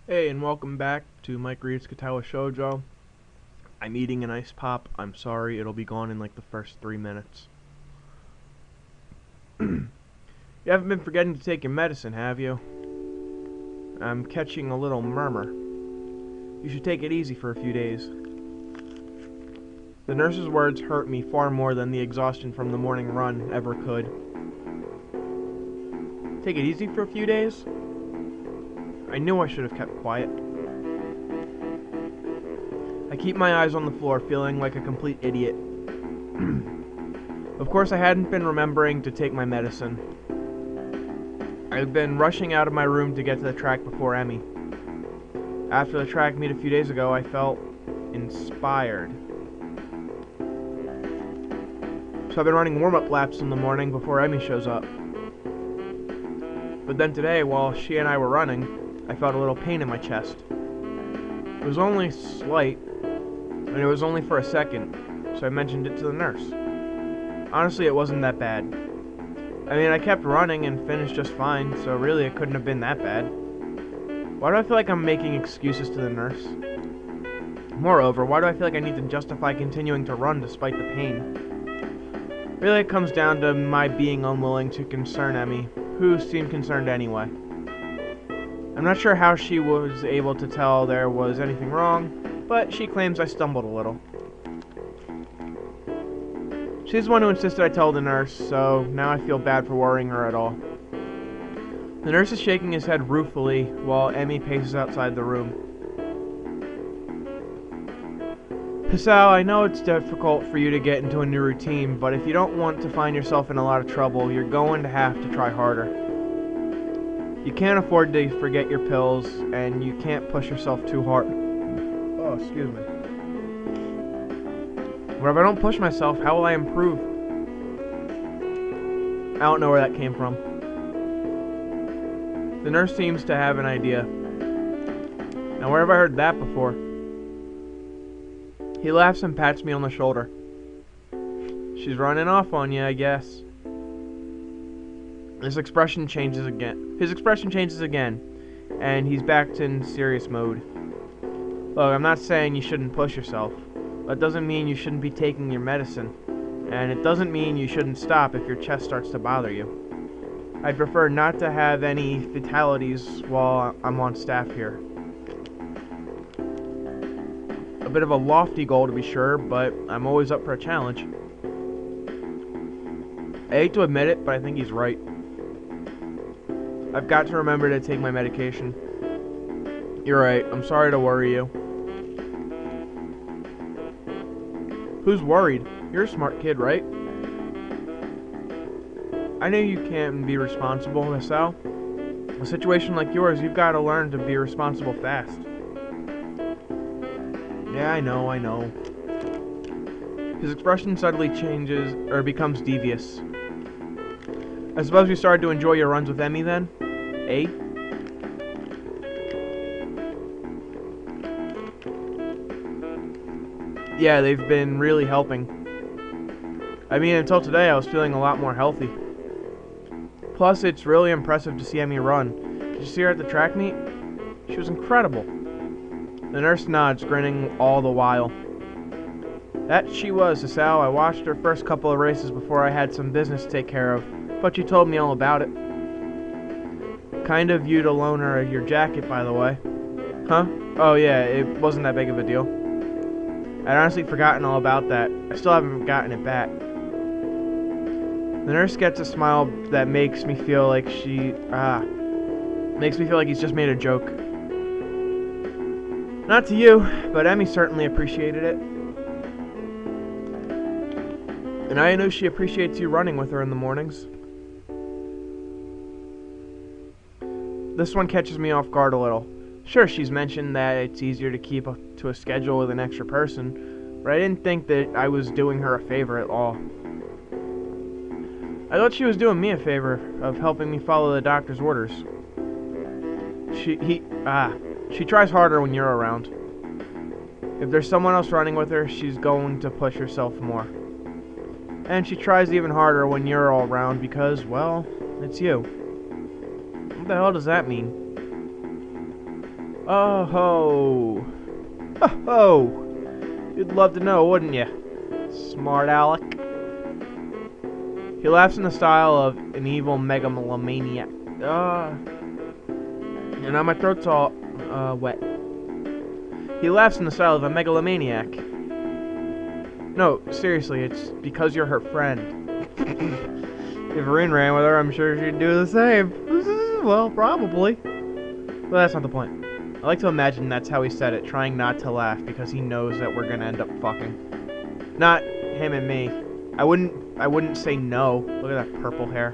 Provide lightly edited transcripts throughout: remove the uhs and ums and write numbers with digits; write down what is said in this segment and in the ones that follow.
Hey, and welcome back to Mike Reed's Katawa Shoujo. I'm eating an ice pop. I'm sorry, it'll be gone in like the first 3 minutes. You haven't been forgetting to take your medicine, have you? I'm catching a little murmur. You should take it easy for a few days. The nurse's words hurt me far more than the exhaustion from the morning run ever could. Take it easy for a few days? I knew I should have kept quiet. I keep my eyes on the floor, feeling like a complete idiot. Of course, I hadn't been remembering to take my medicine. I've been rushing out of my room to get to the track before Emmy. After the track meet a few days ago, I felt inspired. So I've been running warm-up laps in the morning before Emmy shows up. But then today, while she and I were running, I felt a little pain in my chest. It was only slight, and it was only for a second, so I mentioned it to the nurse. Honestly, it wasn't that bad. I mean, I kept running and finished just fine, so really it couldn't have been that bad. Why do I feel like I'm making excuses to the nurse? Moreover, why do I feel like I need to justify continuing to run despite the pain? Really, it comes down to my being unwilling to concern Emmy, who seemed concerned anyway. I'm not sure how she was able to tell there was anything wrong, but she claims I stumbled a little. She's the one who insisted I tell the nurse, so now I feel bad for worrying her at all. The nurse is shaking his head ruefully while Emmy paces outside the room. Hisao, I know it's difficult for you to get into a new routine, but if you don't want to find yourself in a lot of trouble, you're going to have to try harder. You can't afford to forget your pills, and you can't push yourself too hard. Oh, excuse me. But if I don't push myself, how will I improve? I don't know where that came from. The nurse seems to have an idea. Now, where have I heard that before? He laughs and pats me on the shoulder. She's running off on you, I guess. His expression changes again, and he's back to in serious mode. Look, I'm not saying you shouldn't push yourself. That doesn't mean you shouldn't be taking your medicine, and it doesn't mean you shouldn't stop if your chest starts to bother you. I'd prefer not to have any fatalities while I'm on staff here. A bit of a lofty goal to be sure, but I'm always up for a challenge. I hate to admit it, but I think he's right. I've got to remember to take my medication. You're right, I'm sorry to worry you. Who's worried? You're a smart kid, right? I know you can't be responsible, Hisao. A situation like yours, you've got to learn to be responsible fast. Yeah, I know. His expression suddenly changes, or becomes devious. I suppose you started to enjoy your runs with Emmy then? Eh? Yeah, they've been really helping. I mean, until today, I was feeling a lot more healthy. Plus, it's really impressive to see Emmy run. Did you see her at the track meet? She was incredible. The nurse nods, grinning all the while. That she was, Hisao. I watched her first couple of races before I had some business to take care of, but you told me all about it. Kind of you to loan her your jacket, by the way. Huh? Oh yeah, it wasn't that big of a deal. I'd honestly forgotten all about that. I still haven't gotten it back. The nurse gets a smile that makes me feel like makes me feel like he's just made a joke. Not to you, but Emmy certainly appreciated it. And I know she appreciates you running with her in the mornings. This one catches me off guard a little. Sure, she's mentioned that it's easier to keep to a schedule with an extra person, but I didn't think that I was doing her a favor at all. I thought she was doing me a favor of helping me follow the doctor's orders. She tries harder when you're around. If there's someone else running with her, she's going to push herself more. And she tries even harder when you're all around because, well, it's you. What the hell does that mean? Oh ho! Oh ho! You'd love to know, wouldn't you? Smart Alec. He laughs in the style of an evil megalomaniac. And now my throat's all wet. He laughs in the style of a megalomaniac. No, seriously, it's because you're her friend. If Varun ran with her, I'm sure she'd do the same. Well, probably. But that's not the point. I like to imagine that's how he said it, trying not to laugh because he knows that we're gonna end up fucking. Not him and me. I wouldn't say no. Look at that purple hair.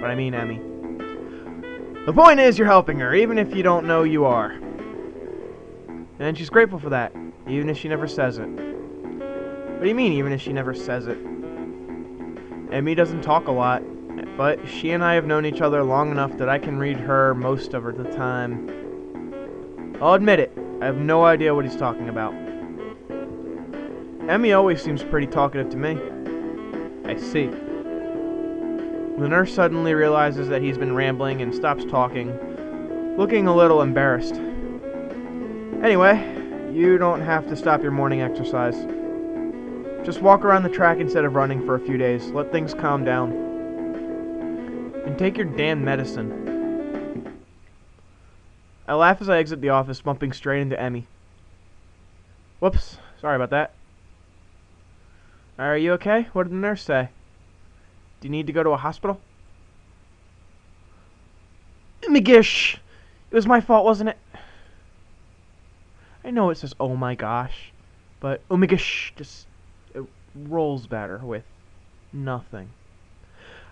But I mean Emmy. The point is you're helping her, even if you don't know you are. And she's grateful for that, even if she never says it. What do you mean, even if she never says it? Emmy doesn't talk a lot, but she and I have known each other long enough that I can read her most of the time. I'll admit it, I have no idea what he's talking about. Emmy always seems pretty talkative to me. I see. The nurse suddenly realizes that he's been rambling and stops talking, looking a little embarrassed. Anyway, you don't have to stop your morning exercise. Just walk around the track instead of running for a few days. Let things calm down. And take your damn medicine. I laugh as I exit the office, bumping straight into Emmy. Whoops, sorry about that. Are you okay? What did the nurse say? Do you need to go to a hospital? Migish! It was my fault, wasn't it? I know it says oh my gosh, but Umigish just it rolls better with nothing.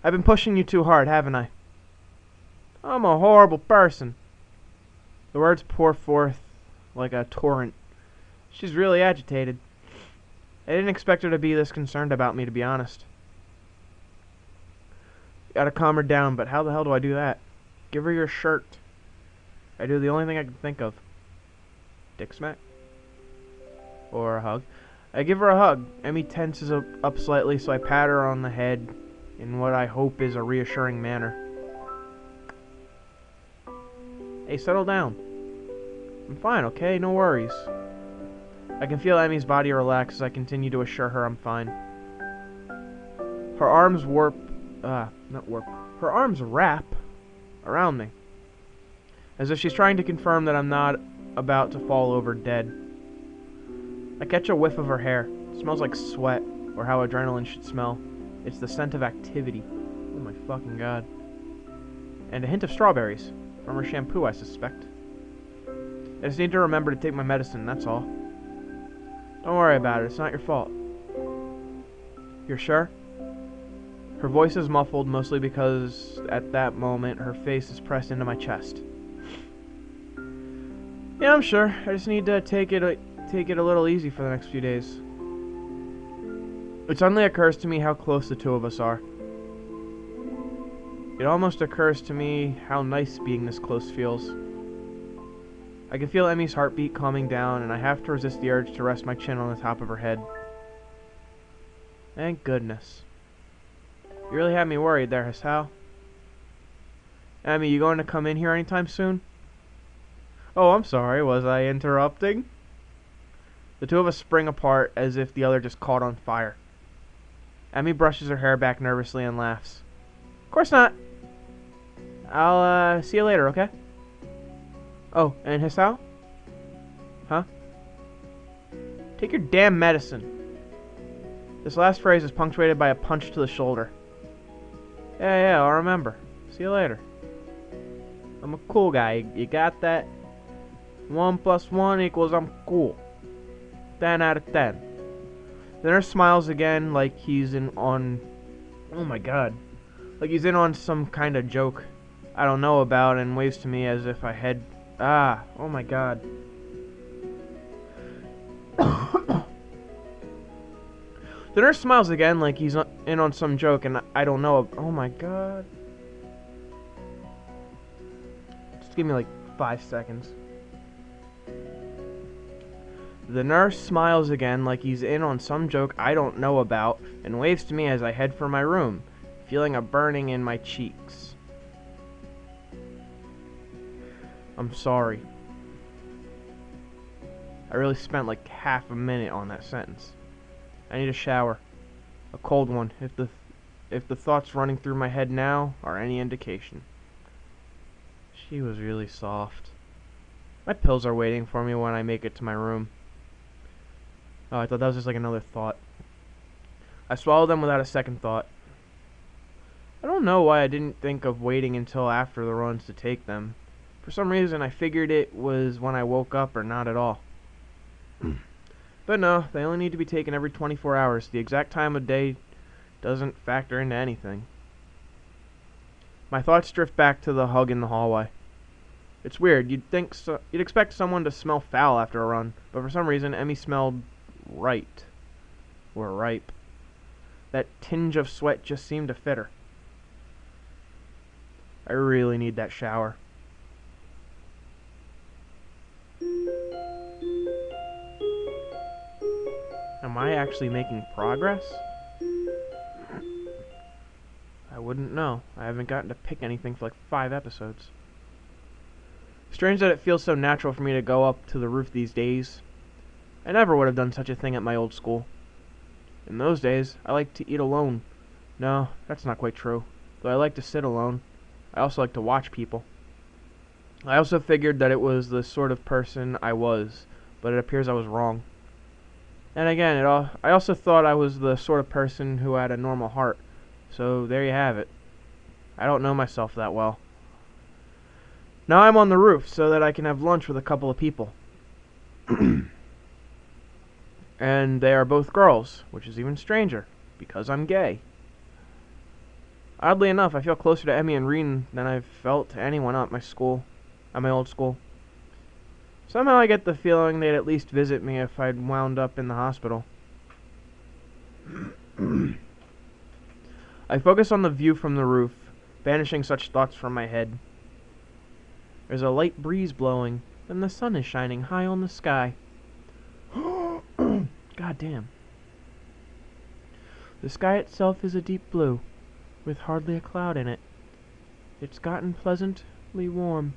I've been pushing you too hard, haven't I? I'm a horrible person. The words pour forth like a torrent. She's really agitated. I didn't expect her to be this concerned about me, to be honest. Gotta calm her down, but how the hell do I do that? Give her your shirt. I do the only thing I can think of. Dick smack? Or a hug? I give her a hug. Emmy tenses up slightly, so I pat her on the head in what I hope is a reassuring manner. Hey, settle down. I'm fine, okay? No worries. I can feel Emmy's body relax as I continue to assure her I'm fine. Her arms her arms wrap around me, as if she's trying to confirm that I'm not about to fall over dead. I catch a whiff of her hair. It smells like sweat, or how adrenaline should smell. It's the scent of activity. Oh my fucking god. And a hint of strawberries. From her shampoo, I suspect. I just need to remember to take my medicine, that's all. Don't worry about it, it's not your fault. You're sure? Her voice is muffled, mostly because at that moment her face is pressed into my chest. Yeah, I'm sure. I just need to take it a little easy for the next few days. It suddenly occurs to me how close the two of us are. It almost occurs to me how nice being this close feels. I can feel Emmy's heartbeat calming down, and I have to resist the urge to rest my chin on the top of her head. Thank goodness. You really had me worried there, Hisao. Emmy, you going to come in here anytime soon? Oh, I'm sorry, was I interrupting? The two of us spring apart as if the other just caught on fire. Emmy brushes her hair back nervously and laughs. Of course not. I'll see you later, okay? Oh, and Hisao? Huh? Take your damn medicine. This last phrase is punctuated by a punch to the shoulder. Yeah, I'll remember. See you later. I'm a cool guy. You got that? 1 + 1 = I'm cool. 10 out of 10. The nurse smiles again like he's in on... Oh my god. Like he's in on some kind of joke I don't know about, and waves to me as if I had... oh my god. The nurse smiles again like he's in on some joke and I don't know. Oh my god. Just give me like 5 seconds. The nurse smiles again like he's in on some joke I don't know about and waves to me as I head for my room, feeling a burning in my cheeks. I'm sorry. I really spent like half a minute on that sentence. I need a shower. A cold one, if the thoughts running through my head now are any indication. She was really soft. My pills are waiting for me when I make it to my room. Oh, I thought that was just like another thought. I swallowed them without a second thought. I don't know why I didn't think of waiting until after the runs to take them. For some reason, I figured it was when I woke up or not at all. But no, they only need to be taken every 24 hours. The exact time of day doesn't factor into anything. My thoughts drift back to the hug in the hallway. It's weird. You'd expect someone to smell foul after a run, but for some reason, Emmy smelled right. Or ripe. That tinge of sweat just seemed to fit her. I really need that shower. Am I actually making progress? I wouldn't know. I haven't gotten to pick anything for like 5 episodes. Strange that it feels so natural for me to go up to the roof these days. I never would have done such a thing at my old school. In those days, I liked to eat alone. No, that's not quite true. Though I like to sit alone, I also like to watch people. I also figured that it was the sort of person I was, but it appears I was wrong. And again, I also thought I was the sort of person who had a normal heart. So there you have it. I don't know myself that well. Now I'm on the roof so that I can have lunch with a couple of people. And they are both girls, which is even stranger, because I'm gay. Oddly enough, I feel closer to Emmy and Reen than I've felt to anyone at my old school. Somehow I get the feeling they'd at least visit me if I'd wound up in the hospital. I focus on the view from the roof, banishing such thoughts from my head. There's a light breeze blowing, and the sun is shining high on the sky. God damn. The sky itself is a deep blue, with hardly a cloud in it. It's gotten pleasantly warm,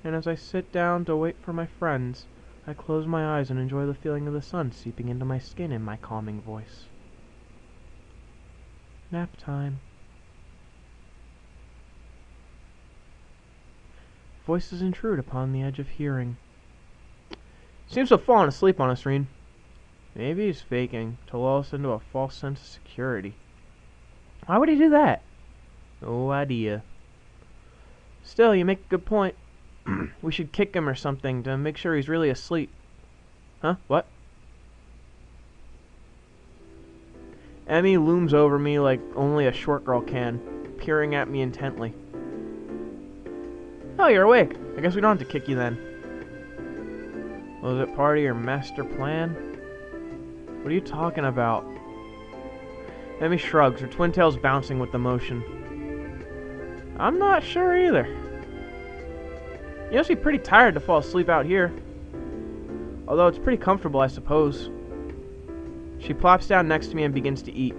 and as I sit down to wait for my friends, I close my eyes and enjoy the feeling of the sun seeping into my skin in my calming voice. Nap time. Voices intrude upon the edge of hearing. Seems to have fallen asleep on us, Reen. Maybe he's faking to lull us into a false sense of security. Why would he do that? No idea. Still, you make a good point. We should kick him or something to make sure he's really asleep. Huh? What? Emmy looms over me like only a short girl can, peering at me intently. Oh, you're awake. I guess we don't have to kick you then. Was it part of your master plan? What are you talking about? Emmy shrugs, her twin tails bouncing with the motion. I'm not sure either. You must be pretty tired to fall asleep out here. Although it's pretty comfortable, I suppose. She plops down next to me and begins to eat.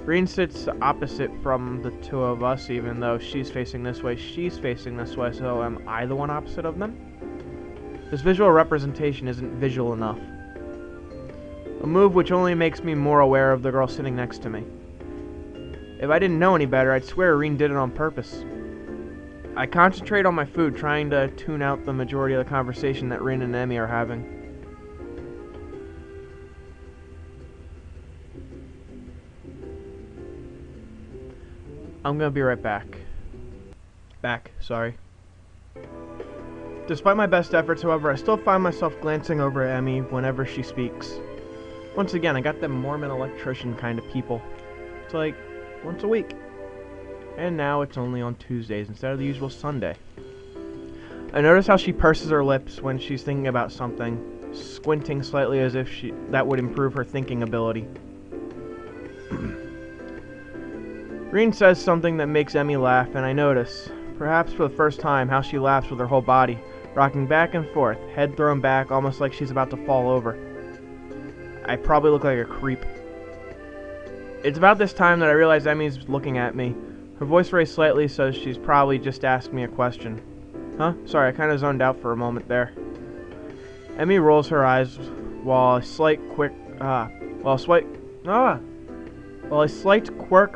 Reen sits opposite from the two of us, even though she's facing this way, she's facing this way, so am I the one opposite of them? This visual representation isn't visual enough. A move which only makes me more aware of the girl sitting next to me. If I didn't know any better, I'd swear Reen did it on purpose. I concentrate on my food, trying to tune out the majority of the conversation that Reen and Emmy are having. I'm gonna be right back. Sorry. Despite my best efforts, however, I still find myself glancing over at Emmy whenever she speaks. Once again, I got them Mormon electrician kind of people. It's like, once a week. And now it's only on Tuesdays instead of the usual Sunday. I notice how she purses her lips when she's thinking about something, squinting slightly as if that would improve her thinking ability. Reen says something that makes Emmy laugh, and I notice, perhaps for the first time, how she laughs with her whole body, rocking back and forth, head thrown back almost like she's about to fall over. I probably look like a creep. It's about this time that I realize Emmy's looking at me. Her voice raised slightly, so she's probably just asked me a question. Huh? Sorry, I kinda zoned out for a moment there. Emmy rolls her eyes while a slight quirk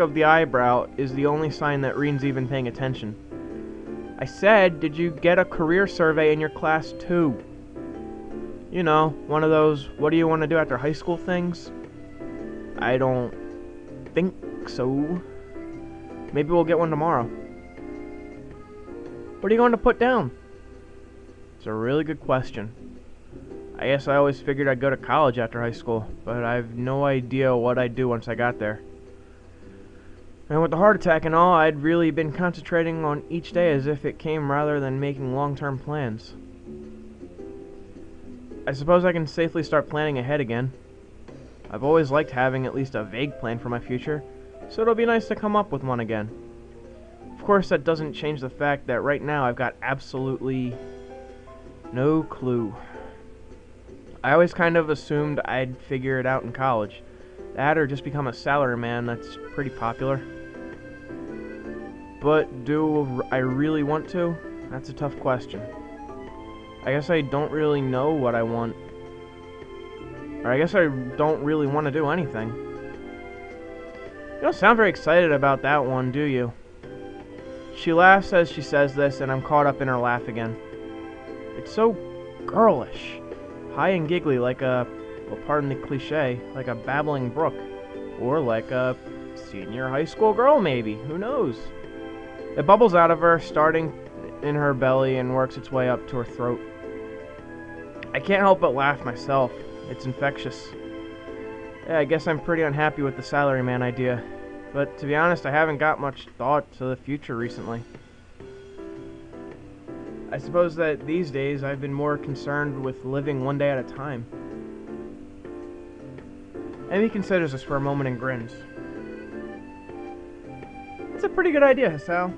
of the eyebrow is the only sign that Reen's even paying attention. I said, did you get a career survey in your class too? You know, one of those, what do you want to do after high school things? I don't think so. Maybe we'll get one tomorrow. What are you going to put down? It's a really good question. I guess I always figured I'd go to college after high school, but I have no idea what I'd do once I got there. And with the heart attack and all, I'd really been concentrating on each day as if it came rather than making long-term plans. I suppose I can safely start planning ahead again. I've always liked having at least a vague plan for my future, so it'll be nice to come up with one again. Of course, that doesn't change the fact that right now I've got absolutely no clue. I always kind of assumed I'd figure it out in college. That or just become a salaryman that's pretty popular. But do I really want to? That's a tough question. I guess I don't really know what I want. Or I guess I don't really want to do anything. You don't sound very excited about that one, do you? She laughs as she says this, and I'm caught up in her laugh again. It's so girlish. High and giggly like a, well, pardon the cliche, like a babbling brook. Or like a senior high school girl, maybe. Who knows? It bubbles out of her, starting in her belly and works its way up to her throat. I can't help but laugh myself. It's infectious. Yeah, I guess I'm pretty unhappy with the salaryman idea. But to be honest, I haven't got much thought to the future recently. I suppose that these days I've been more concerned with living one day at a time. Emmy considers this for a moment and grins. It's a pretty good idea, Hisao.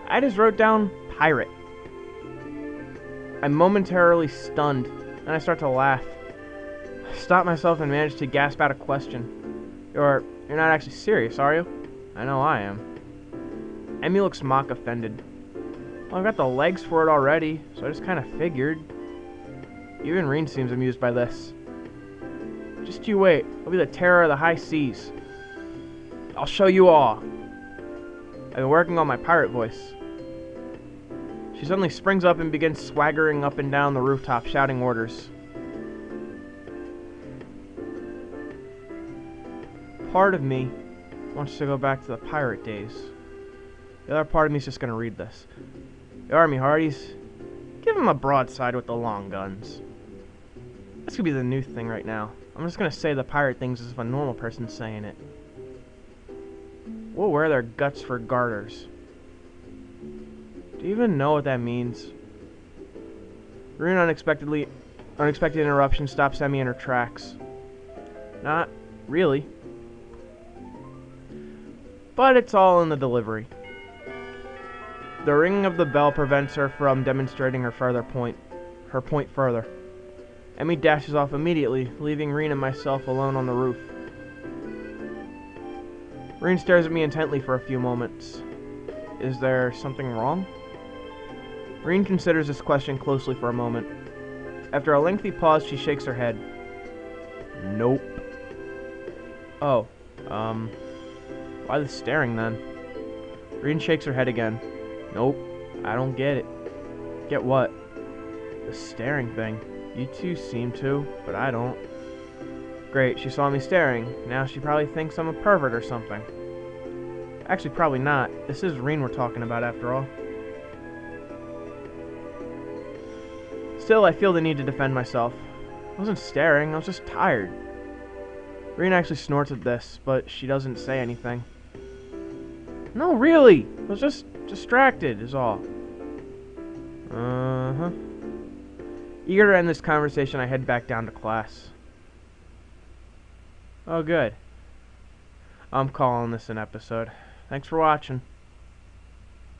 I just wrote down pirate. I'm momentarily stunned, and I start to laugh. I stop myself and manage to gasp out a question. You're not actually serious, are you? I know I am. Emmy looks mock offended. Well, I've got the legs for it already, so I just kind of figured. Even Reen seems amused by this. Just you wait. I'll be the terror of the high seas. I'll show you all. I've been working on my pirate voice. She suddenly springs up and begins swaggering up and down the rooftop, shouting orders. Part of me wants to go back to the pirate days. The other part of me is just going to read this. The Army Hardies, give them a broadside with the long guns. This could be the new thing right now. I'm just going to say the pirate things as if a normal person's saying it. We'll wear their guts for garters. Do you even know what that means? Reen unexpected interruption stops Emmy in her tracks. Not really. But it's all in the delivery. The ringing of the bell prevents her from demonstrating her point further. Emmy dashes off immediately, leaving Reen and myself alone on the roof. Reen stares at me intently for a few moments. Is there something wrong? Reen considers this question closely for a moment. After a lengthy pause, she shakes her head. Nope. Oh, why the staring then? Reen shakes her head again. Nope, I don't get it. Get what? The staring thing. You two seem to, but I don't. Great, she saw me staring. Now she probably thinks I'm a pervert or something. Actually, probably not. This is Reen we're talking about after all. Still, I feel the need to defend myself. I wasn't staring, I was just tired. Reen actually snorts at this, but she doesn't say anything. No, really! I was just distracted, is all. Uh-huh. Eager to end this conversation, I head back down to class. Oh, good. I'm calling this an episode. Thanks for watching.